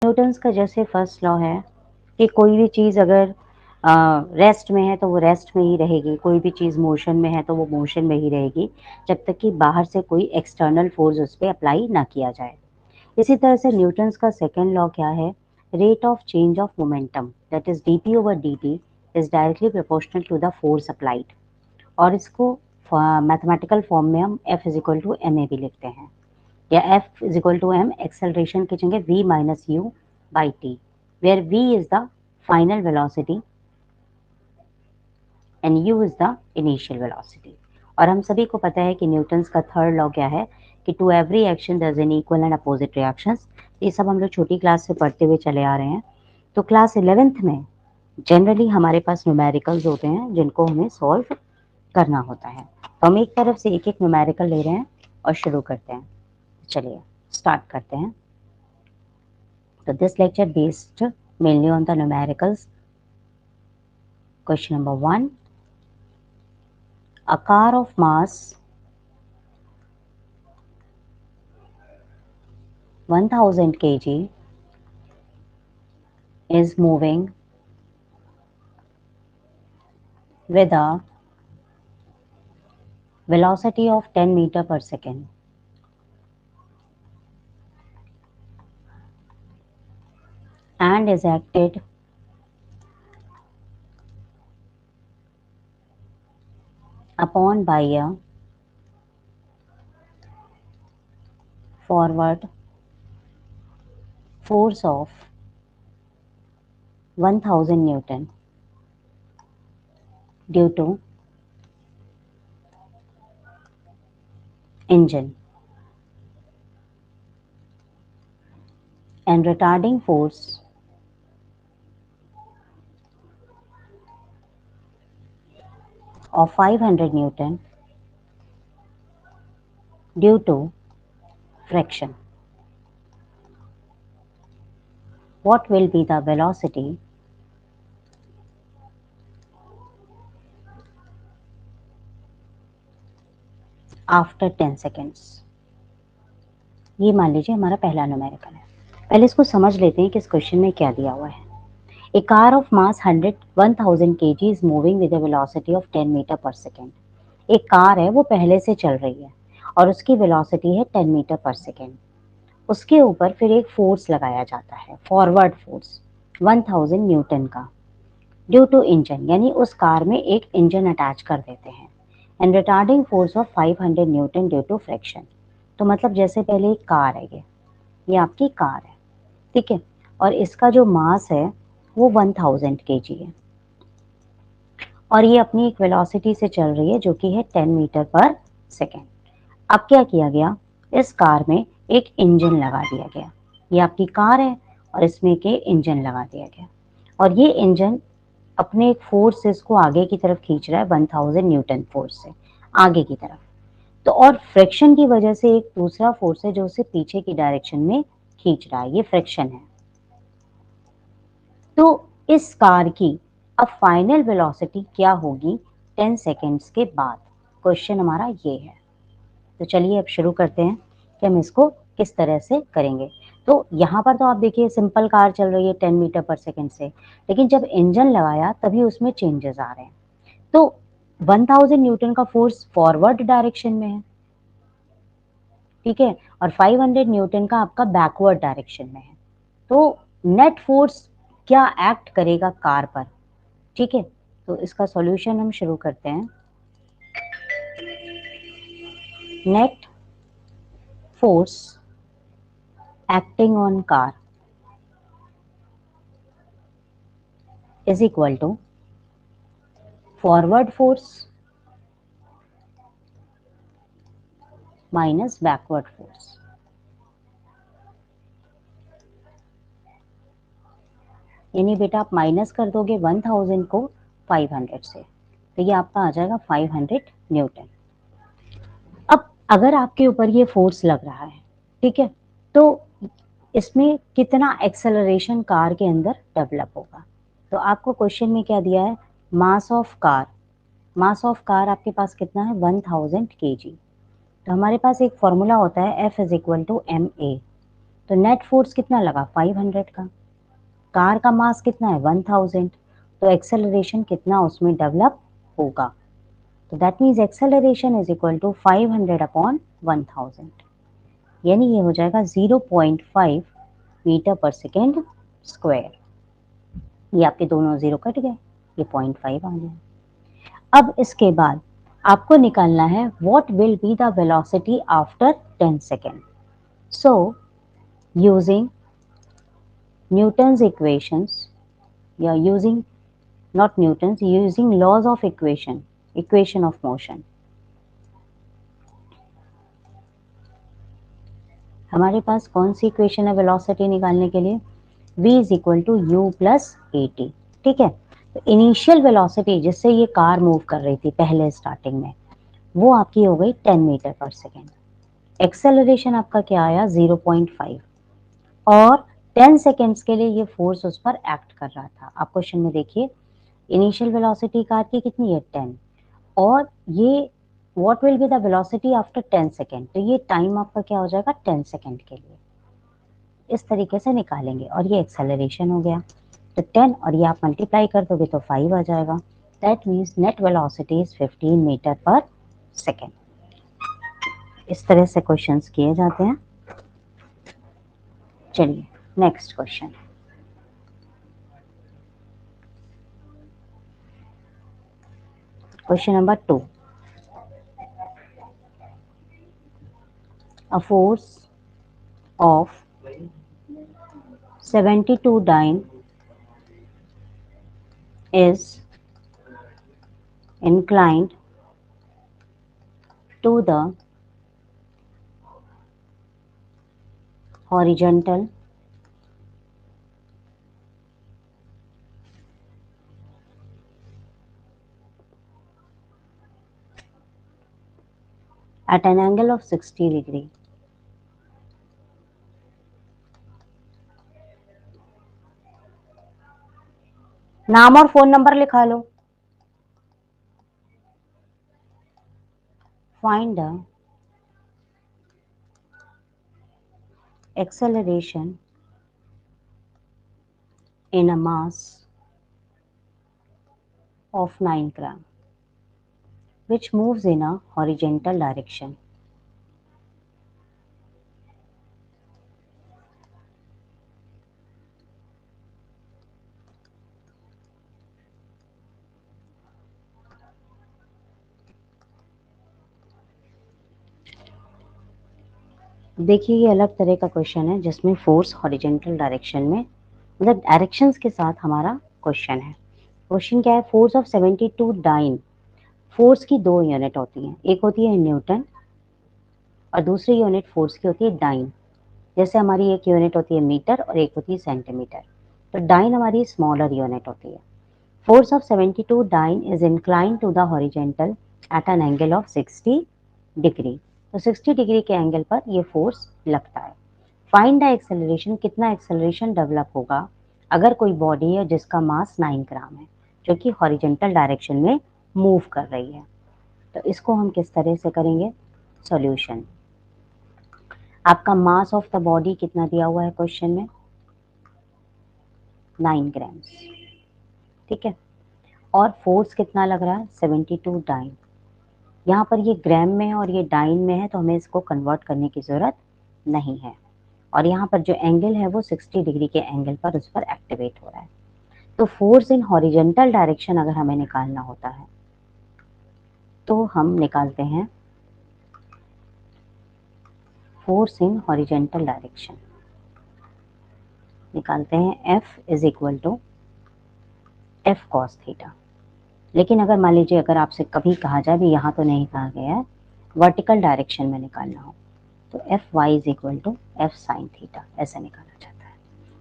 Newton's का जैसे first law है कि कोई भी चीज़ अगर रेस्ट में है तो वो रेस्ट में ही रहेगी, कोई भी चीज़ मोशन में है तो वो मोशन में ही रहेगी, जब तक कि बाहर से कोई एक्सटर्नल फोर्स उस पे अप्लाई ना किया जाए। इसी तरह से न्यूटन्स का सेकंड लॉ क्या है? Rate of change of momentum that is dp over dt is directly proportional to the force applied. और इसको मैथमेटिकल फॉर्म में हम F is equal to ma भी लिखते हैं, या F is equal to m acceleration की जगह v minus u by t, where v is the final velocity and u is the initial velocity. और हम सभी को पता है कि न्यूटन्स का थर्ड लॉ क्या है कि to every action there is an equal and opposite reactions. ये सब हम लोग छोटी क्लास से पढ़ते हुए चले आ रहे हैं। तो क्लास 11th में जनरली हमारे पास न्यूमेरिकल्स होते हैं जिनको हमें सॉल्व करना होता है। तो हम एक तरफ से एक एक न्यूमेरिकल ले रहे हैं और शुरू करते हैं। चलिए स्टार्ट करते हैं। तो this lecture based mainly on the numericals. Question number 1, a car of mass 1000 kg is moving with a velocity of 10 meter per second and is acted upon by a forward force of 1000 Newton due to engine and retarding force of 500 Newton due to friction. What will be the velocity after 10 seconds? ये मान लीजिए हमारा पहला numerical है। पहले इसको समझ लेते हैं कि इस क्वेश्चन में क्या दिया हुआ है। A car of mass 1000 kg is moving with a velocity of 10 metre पर सेकेंड। एक कार है वो पहले से चल रही है और उसकी वेलोसिटी है 10 मीटर पर सेकेंड। उसके ऊपर फिर एक फोर्स लगाया जाता है, फॉरवर्ड फोर्स 1000 न्यूटन का, ड्यू टू इंजन, यानी उस कार में एक इंजन अटैच कर देते हैं, and retarding force of 500 newton due to friction. तो मतलब जैसे पहले एक कार है, ये आपकी कार है, ठीक है, और इसका जो मास है वो 1000 kg है और ये अपनी एक वेलोसिटी से चल रही है जो कि है 10 मीटर पर सेकेंड। अब क्या किया गया, इस कार में एक इंजन लगा दिया गया। ये आपकी कार है और इसमें के इंजन लगा दिया गया और ये इंजन अपने एक फोर्स से इसको आगे की तरफ खींच रहा है, 1000 न्यूटन फोर्स से आगे की तरफ। तो और फ्रिक्शन की वजह से एक दूसरा फोर्स है जो उसे पीछे की डायरेक्शन में खींच रहा है, ये फ्रिक्शन है। तो इस कार की अब फाइनल वेलोसिटी क्या होगी 10 सेकेंड्स के बाद? क्वेश्चन हमारा ये है। तो चलिए अब शुरू करते हैं कि हम इसको किस तरह से करेंगे। तो यहाँ पर तो आप देखिए सिंपल कार चल रही है 10 मीटर पर सेकेंड से, लेकिन जब इंजन लगाया तभी उसमें चेंजेस आ रहे हैं। तो 1000 न्यूटन का फोर्स फॉरवर्ड डायरेक्शन में है, ठीक है, और 500 न्यूटन का आपका बैकवर्ड डायरेक्शन में है। तो नेट फोर्स क्या एक्ट करेगा कार पर, ठीक है। तो इसका सॉल्यूशन हम शुरू करते हैं। Net force acting on car is equal to forward force minus backward force। यानी बेटा आप माइनस कर दोगे 1000 को 500 से, तो ये आपका आ जाएगा 500 न्यूटन। अब अगर आपके ऊपर ये फोर्स लग रहा है, ठीक है, तो इसमें कितना एक्सेलरेशन कार के अंदर डेवलप होगा? तो आपको क्वेश्चन में क्या दिया है, mass of car. Mass of car आपके पास कितना है, 1000 kg। तो हमारे पास एक फॉर्मूला होता है F is equal to ma। तो नेट फोर्स कितना लगा 500 का, कार का मास कितना है 1000, तो एक्सेलरेशन कितना उसमें डेवलप होगा, तो that means acceleration is equal to 500 upon 1000, यानी ये हो जाएगा 0.5 मीटर पर सेकेंड स्क्वायर। ये आपके दोनों जीरो कट गए, ये 0.5 आ गया। अब इसके बाद आपको निकालना है what will be the velocity after 10 second. So using Newton's equations या using not Newton's, using laws of equation of motion, हमारे पास कौन सी इक्वेशन है वेलोसिटी निकालने के लिए, v is equal to u plus a t. ठीक है, तो इनिशियल वेलोसिटी जिससे ये कार मूव कर रही थी पहले स्टार्टिंग में, वो आपकी हो गई 10 मीटर पर सेकेंड। एक्सेलरेशन आपका क्या आया 0.5, और 10 सेकेंड्स के लिए ये फोर्स उस पर एक्ट कर रहा था। आप क्वेश्चन में देखिए, इनिशियल वेलोसिटी कार की कितनी है 10, और ये what will be the velocity after 10 second, तो ये टाइम आपका क्या हो जाएगा 10 सेकेंड के लिए। इस तरीके से निकालेंगे, और ये एक्सेलरेशन हो गया, तो 10 और ये आप मल्टीप्लाई कर दोगे तो 5 आ जाएगा। That means net velocity is 15 metre पर सेकेंड। इस तरह से क्वेश्चंस किए जाते हैं। चलिए next question, question number 2। A force of 72 dyne is inclined to the horizontal at an angle of 60 degree. नाम और फोन नंबर लिखा लो। Find the acceleration in a mass of 9 gram which moves in a horizontal direction. देखिए ये अलग तरह का question है जिसमें फोर्स हॉरिजॉन्टल डायरेक्शन में, मतलब डायरेक्शंस के साथ हमारा क्वेश्चन है। क्वेश्चन क्या है, फोर्स ऑफ 72 डाइन। फोर्स की दो यूनिट होती हैं, एक होती है न्यूटन और दूसरी यूनिट फोर्स की होती है डाइन। जैसे हमारी एक यूनिट होती है मीटर और एक होती है सेंटीमीटर, तो डाइन हमारी स्मॉलर यूनिट होती है। Force of 72 dyne is incline to the horizontal at an angle of 60 degree. तो 60 डिग्री के एंगल पर ये फोर्स लगता है। फाइंड द एक्सेलरेशन, कितना एक्सेलरेशन डेवलप होगा अगर कोई बॉडी है जिसका मास 9 ग्राम है, जो कि हॉरिजॉन्टल डायरेक्शन में मूव कर रही है। तो इसको हम किस तरह से करेंगे, सॉल्यूशन। आपका मास ऑफ द बॉडी कितना दिया हुआ है क्वेश्चन में, 9 ग्राम। ठीक है, और फोर्स कितना लग रहा है 72 डाइन। यहाँ पर ये ग्राम में है और ये डाइन में है, तो हमें इसको कन्वर्ट करने की ज़रूरत नहीं है। और यहाँ पर जो एंगल है वो 60 डिग्री के एंगल पर उस पर एक्टिवेट हो रहा है। तो फोर्स इन हॉरिजॉन्टल डायरेक्शन अगर हमें निकालना होता है तो हम निकालते हैं फोर्स इन हॉरिजॉन्टल डायरेक्शन, निकालते हैं F is equal to f cos theta. लेकिन अगर मान लीजिए अगर आपसे कभी कहा जाए, भी यहाँ तो नहीं कहा गया है, वर्टिकल डायरेक्शन में निकालना हो तो f y is equal to f sine theta, ऐसे निकाला जाता है।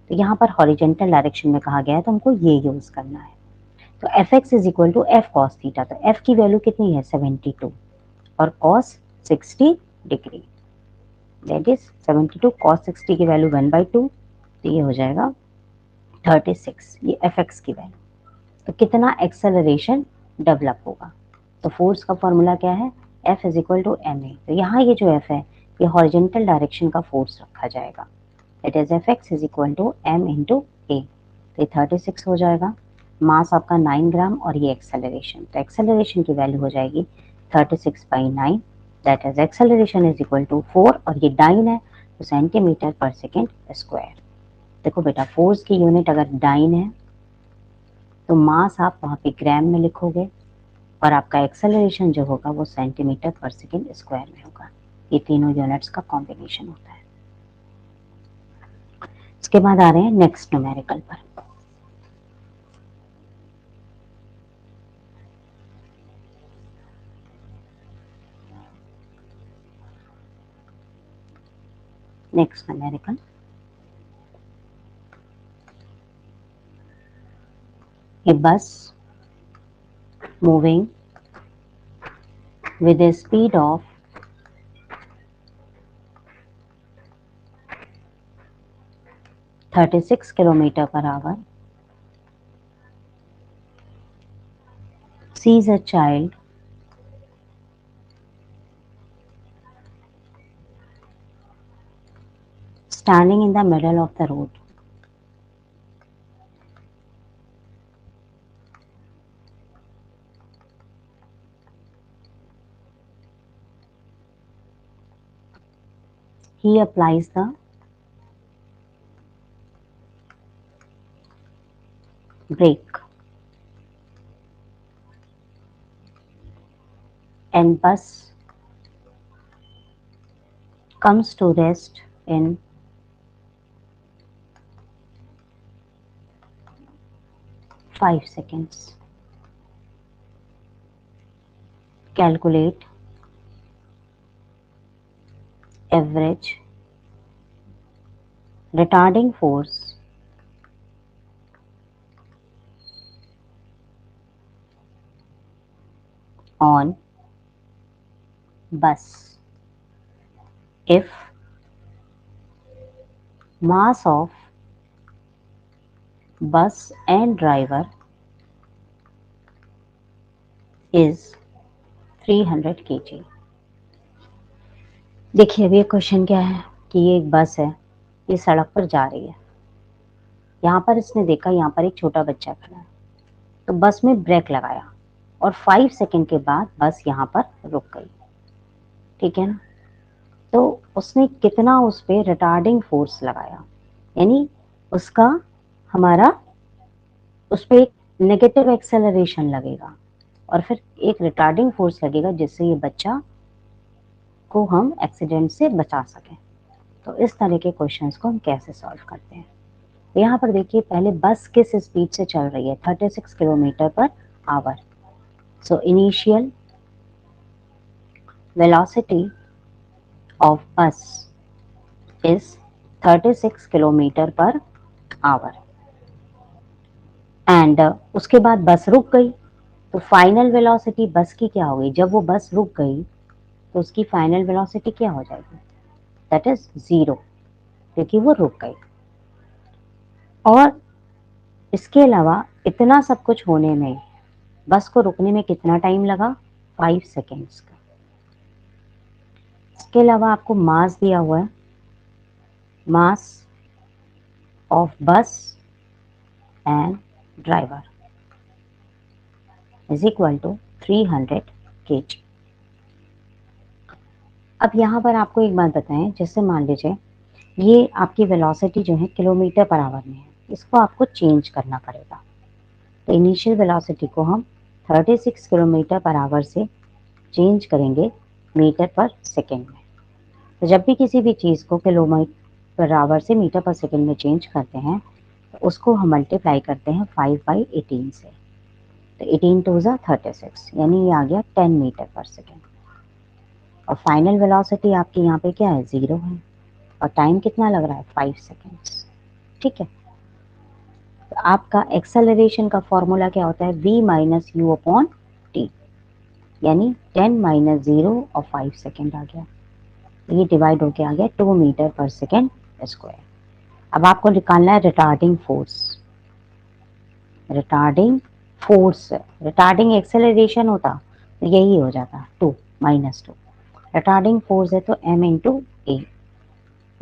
तो यहाँ पर हॉरिजॉन्टल डायरेक्शन में कहा गया है तो हमको ये यूज करना है। तो f x is equal to f cos theta, तो एफ की वैल्यू कितनी है 72 और cos 60 degree, that is 72 cos 60 की वैल्यू 1/2, तो ये हो जाएगा 36, ये एफ एक्स की वैल्यू। तो कितना एक्सेलरेशन डेवलप होगा, तो फोर्स का फॉर्मूला क्या है, F is equal to m a. तो यहाँ ये जो F है ये हॉरिजॉन्टल डायरेक्शन का फोर्स रखा जाएगा, it is F x is equal to M into A. तो ये 36 हो जाएगा, मास आपका 9 ग्राम और ये एक्सेलरेशन, तो एक्सेलरेशन की वैल्यू हो जाएगी 36/9, that is acceleration is equal to 4 और ये डाइन है तो सेंटीमीटर पर सेकेंड स्क्वायर। देखो बेटा, फोर्स की यूनिट अगर डाइन है तो मास आप वहाँ पे ग्राम में लिखोगे और आपका एक्सेलरेशन जो होगा वो सेंटीमीटर पर सेकेंड स्क्वायर में होगा। ये तीनों यूनिट्स का कॉम्बिनेशन होता है। इसके बाद आ रहे हैं नेक्स्ट न्यूमेरिकल पर। Next numerical, a bus moving with a speed of 36 kilometer per hour sees a child standing in the middle of the road. He applies the brake and bus comes to rest in 5 seconds. Calculate average retarding force on bus if mass of bus and driver is 300 kg। देखिए अभी ये question क्या है कि ये एक बस है, ये सड़क पर जा रही है। यहाँ पर इसने देखा यहाँ पर एक छोटा बच्चा खड़ा है, तो बस में ब्रेक लगाया और 5 सेकंड के बाद बस यहाँ पर रुक गई। ठीक है ना, तो उसने कितना उस पे रिटार्डिंग फोर्स लगाया, यानी उसका हमारा उस पे एक नेगेटिव एक्सेलरेशन लगेगा और फिर एक रिटार्डिंग फोर्स लगेगा जिससे ये बच्चा को हम एक्सीडेंट से बचा सकें। तो इस तरह के क्वेश्चंस को हम कैसे सॉल्व करते हैं। यहाँ पर देखिए पहले बस किस स्पीड से चल रही है, 36 kilometre per hour. So initial velocity of bus is 36 kilometre per hour and उसके बाद बस रुक गई, तो फाइनल वेलोसिटी बस की क्या हो गई, जब वो बस रुक गई तो उसकी फाइनल वेलोसिटी क्या हो जाएगी, दैट इज 0, क्योंकि वो रुक गई। और इसके अलावा इतना सब कुछ होने में बस को रुकने में कितना टाइम लगा, 5 सेकेंड्स का। इसके अलावा आपको मास दिया हुआ है, mass of bus and driver is equal to 300 kg। अब यहाँ पर आपको एक बात बताएं, जैसे मान लीजिए ये आपकी वेलोसिटी जो है किलोमीटर पर आवर में है, इसको आपको चेंज करना पड़ेगा। तो इनिशियल वेलोसिटी को हम 36 किलोमीटर पर आवर से चेंज करेंगे मीटर पर सेकेंड में। तो जब भी किसी भी चीज़ को किलोमीटर पर आवर से मीटर पर सेकेंड में चेंज करते हैं तो उसको हम मल्टीप्लाई करते हैं 5/18 से। तो 18 टू ज़ा 36, यानी ये आ गया 10 मीटर पर सेकेंड। और फाइनल वेलोसिटी आपकी यहाँ पे क्या है, 0 है और टाइम कितना लग रहा है, 5 सेकेंड्स। ठीक है, तो आपका एक्सेलरेशन का फॉर्मूला क्या होता है, v minus you upon T, यानी 10 माइनस 0 और 5 सेकेंड आ गया, ये डिवाइड होके आ गया 2 मीटर पर सेकेंड स्क्वायर। अब आपको निकालना है retarding force. Retarding force, retarding acceleration होता तो यही हो जाता 2 माइनस 2, रिटार्डिंग फोर्स है तो m इंटू ए,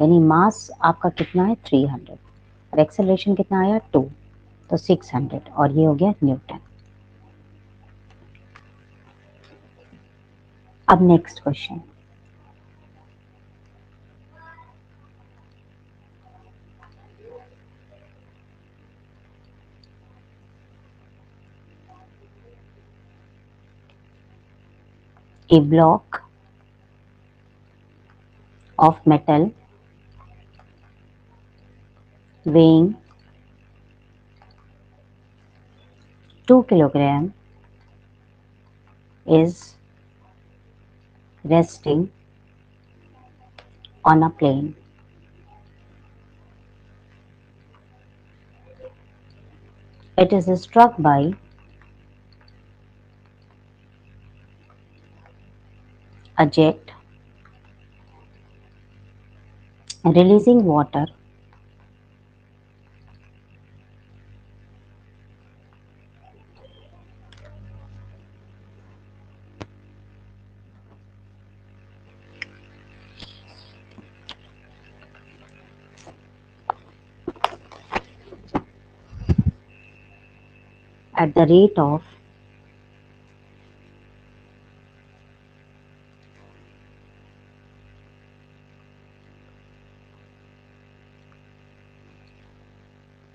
यानी मास आपका कितना है 300 और एक्सेलरेशन कितना आया 2, तो 600 और ये हो गया न्यूटन। अब next question, a block of metal weighing 2 kilogram is resting on a plane. It is struck by a jet releasing water at the rate of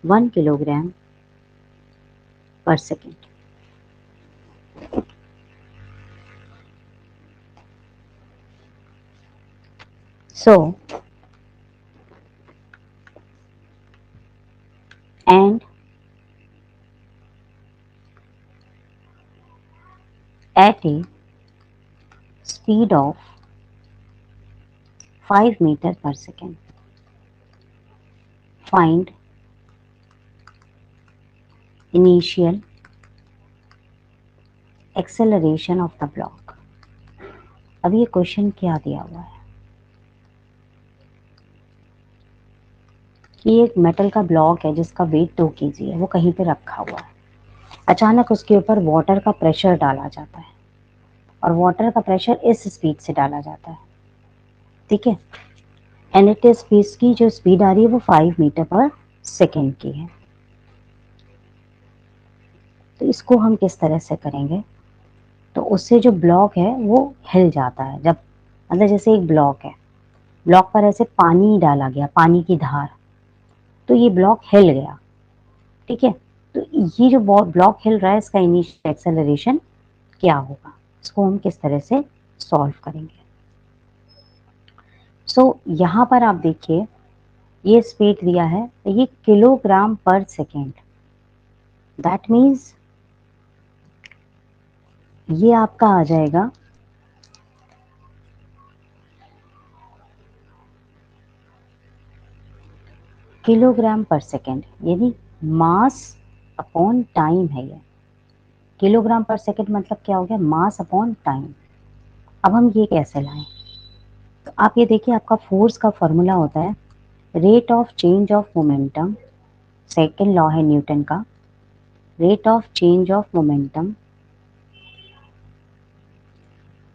1 kilogram per second. So, and at a speed of 5 meter per second, find initial acceleration of the block. अब ये question क्या दिया हुआ है कि एक metal का block है जिसका वेट 2 kg है, वो कहीं पे रखा हुआ है। अचानक उसके ऊपर वाटर का प्रेशर डाला जाता है और वाटर का प्रेशर इस स्पीड से डाला जाता है, ठीक है। एंड इट इज की जो स्पीड आ रही है वो 5 मीटर पर सेकेंड की है। तो इसको हम किस तरह से करेंगे, तो उससे जो ब्लॉक है वो हिल जाता है। जब मतलब जैसे एक ब्लॉक है, ब्लॉक पर ऐसे पानी डाला गया, पानी की धार, तो ये ब्लॉक हिल गया, ठीक है। तो ये जो ब्लॉक हिल रहा है इसका इनिशियल एक्सेलरेशन क्या होगा, इसको हम किस तरह से सॉल्व करेंगे। सो यहाँ पर आप देखिए ये स्पीड दिया है, तो ये किलोग्राम पर सेकेंड, दैट मीन्स ये आपका आ जाएगा किलोग्राम पर सेकेंड, यानी मास अपॉन टाइम है ये। किलोग्राम पर सेकेंड मतलब क्या हो गया, मास अपॉन टाइम। अब हम ये कैसे लाएं, तो आप ये देखिए आपका फोर्स का फॉर्मूला होता है rate of change of momentum, second law है न्यूटन का, rate of change of momentum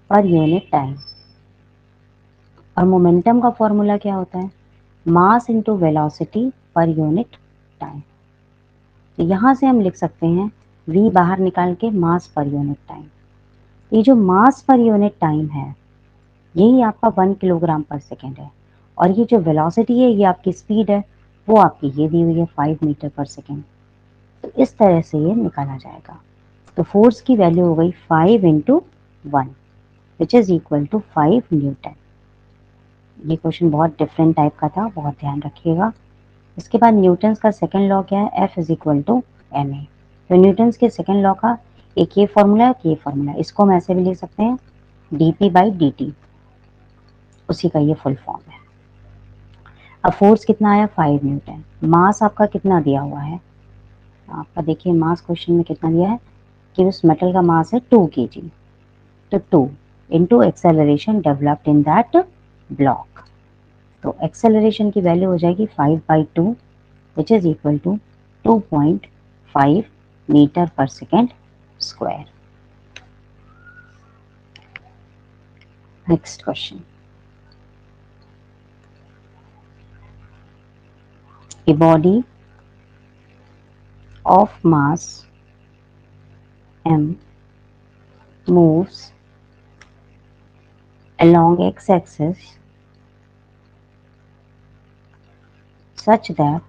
per unit time. और मोमेंटम का फॉर्मूला क्या होता है, mass into velocity per unit time. तो यहाँ से हम लिख सकते हैं v बाहर निकाल के मास पर यूनिट टाइम। ये जो मास पर यूनिट टाइम है यही आपका 1 किलोग्राम पर सेकेंड है, और ये जो वेलोसिटी है ये आपकी स्पीड है, वो आपकी ये दी हुई है 5 मीटर पर सेकेंड। तो इस तरह से ये निकाला जाएगा। तो फोर्स की वैल्यू हो गई 5 into 1 which is equal to 5 newton. ये क्वेश्चन बहुत डिफरेंट टाइप का था, बहुत ध्यान रखिएगा। इसके बाद न्यूटन्स का सेकेंड लॉ क्या है, F is equal to m a. तो न्यूटन्स के सेकेंड लॉ का एक ये फॉर्मूला है, ये फॉर्मूला, इसको हम ऐसे भी लिख सकते हैं dp बाई dt, उसी का ये फुल फॉर्म है। अब फोर्स कितना आया 5 न्यूटन, मास आपका कितना दिया हुआ है, आपका देखिए मास क्वेश्चन में कितना दिया है कि उस मेटल का मास है 2 kg, तो 2 into acceleration developed in that block. तो एक्सेलरेशन की वैल्यू हो जाएगी 5/2 which is equal to 2.5 metre पर second square. Next question, A body of mass m moves along x-axis such that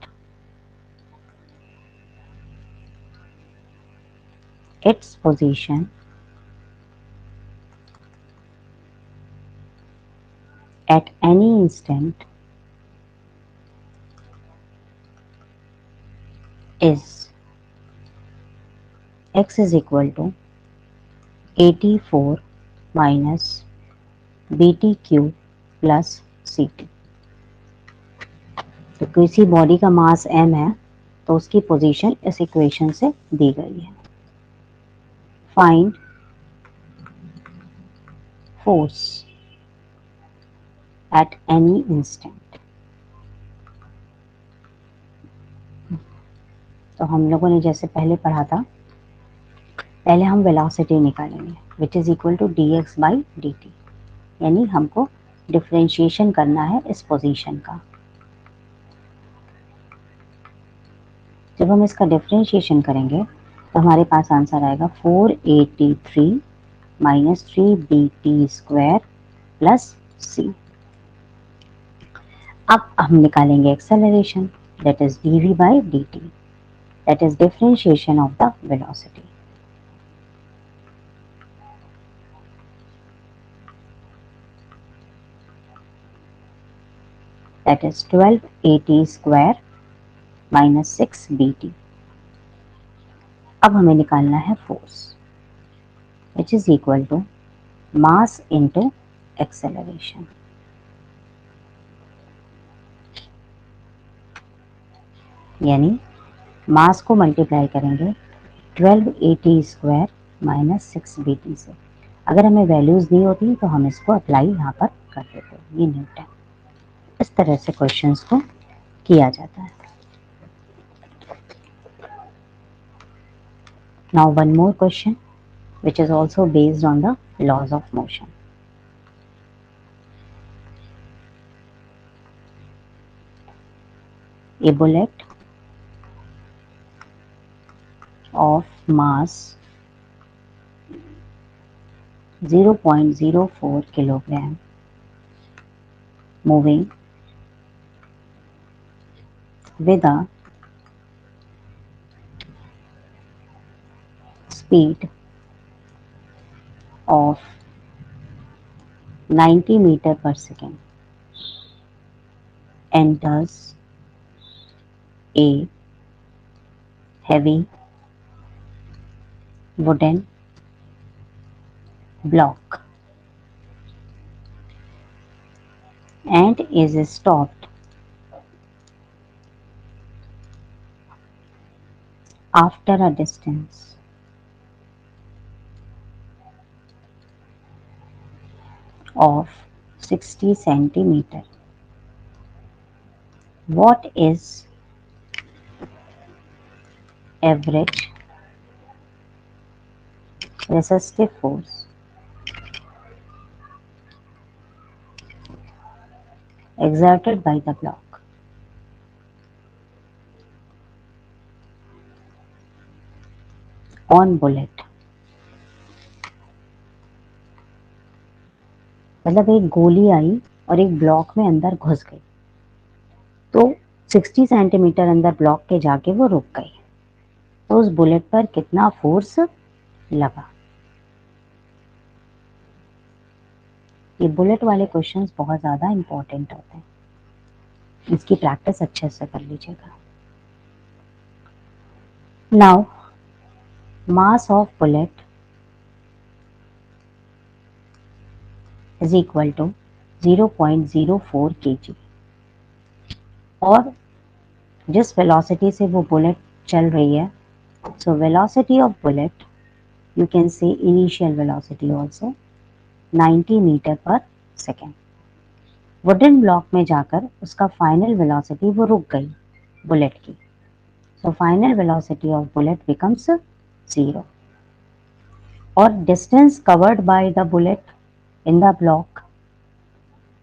its position at any instant is x is equal to 84 minus BTQ plus CT। तो किसी body का मास m है तो उसकी position इस equation से दी गई है। Find force at any instant. तो हम लोगों ने जैसे पहले पढ़ा था, पहले हम वेलोसिटी निकालेंगे which is equal to dx by dt, यानी हमको डिफरेंशिएशन करना है इस पोजीशन का। जब हम इसका डिफरेंशिएशन करेंगे तो हमारे पास आंसर आएगा 483 minus 3bt square plus c। अब हम निकालेंगे acceleration, that is dv by dt, that is differentiation of the velocity. That is 1280 square minus 6bt। अब हमें निकालना है force which is equal to mass into acceleration. यानी mass को multiply करेंगे 1280 स्क्वायर माइनस 6bt से। अगर हमें वैल्यूज दी होती तो हम इसको अप्लाई यहाँ पर कर देते, ये न्यूटन। इस तरह से क्वेश्चंस को किया जाता है। Now one more question which is also based on the laws of motion. A bullet of mass 0.04 kilogram moving with a speed of 90 meter per second enters a heavy wooden block and is stopped after a distance of 60 centimeter. What is average resistive force exerted by the block on bullet? मतलब एक गोली आई और एक block में अंदर घुस गई, तो 60 सेंटीमीटर अंदर ब्लॉक के जाके वो रुक गई, तो उस बुलेट पर कितना फोर्स लगा। ये बुलेट वाले क्वेश्चंस बहुत ज़्यादा इंपॉर्टेंट होते हैं, इसकी प्रैक्टिस अच्छे से कर लीजिएगा। Now mass of bullet is equal to 0.04 kg, और जिस वेलोसिटी से वो बुलेट चल रही है, so velocity of bullet you can say initial velocity also 90 metre पर सेकेंड। वुडन ब्लॉक में जाकर उसका फाइनल वेलोसिटी वो रुक गई बुलेट की, so final velocity of bullet becomes 0, और distance covered by the bullet in the block,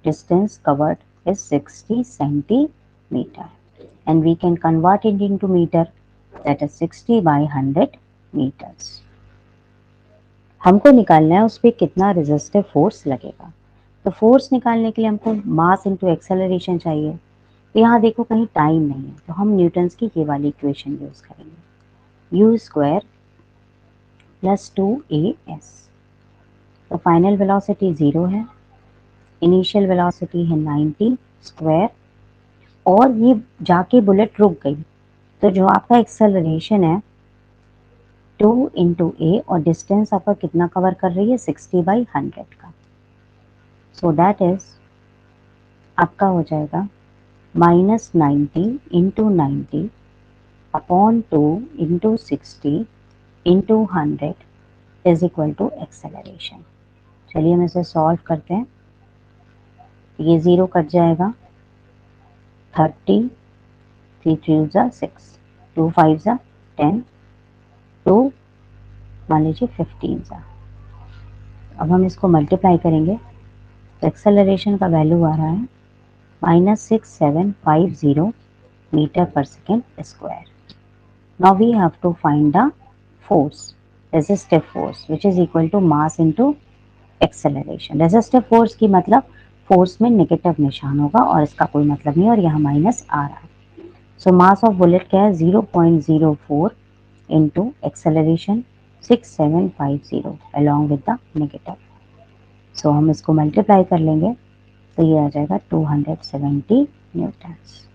distance covered is 60 centimeter and we can convert it into meter, that is 60 by 100 meters. हमको निकालना है उस पर कितना रेजिस्टिव फोर्स लगेगा। तो force निकालने के लिए हमको मास इंटू एक्सेलरेशन चाहिए। तो यहाँ देखो कहीं टाइम नहीं है, तो हम न्यूटन्स की ये वाली इक्वेशन यूज करेंगे, यू स्क्वायर प्लस 2as। तो फाइनल वेलोसिटी 0 है, इनिशियल वेलोसिटी है 90 स्क्वायर, और ये जाके बुलेट रुक गई, तो जो आपका एक्सेलरेशन है 2 इंटू ए, और डिस्टेंस आपका कितना कवर कर रही है 60 बाई 100 का। सो दैट इज आपका हो जाएगा minus 90 into 90 upon 2 into 60 into 100 is equal to acceleration. चलिए हम इसे सॉल्व करते हैं। ये 0 कट जाएगा, 30, 3 3 6, 2 5 10, 2 मान लीजिए 15। अब हम इसको मल्टीप्लाई करेंगे तो एक्सेलरेशन का वैल्यू आ रहा है -6750 मीटर पर second square. Now we have to find the force, resistive force, which is equal to mass into acceleration. Resistive force की मतलब फोर्स में नेगेटिव निशान होगा और इसका कोई मतलब नहीं, और यहाँ माइनस आ रहा है। सो मास ऑफ बुलेट क्या है 0.04 into acceleration 6750 along with the negative. So हम इसको मल्टीप्लाई कर लेंगे तो ये आ जाएगा 270 न्यूटन्स।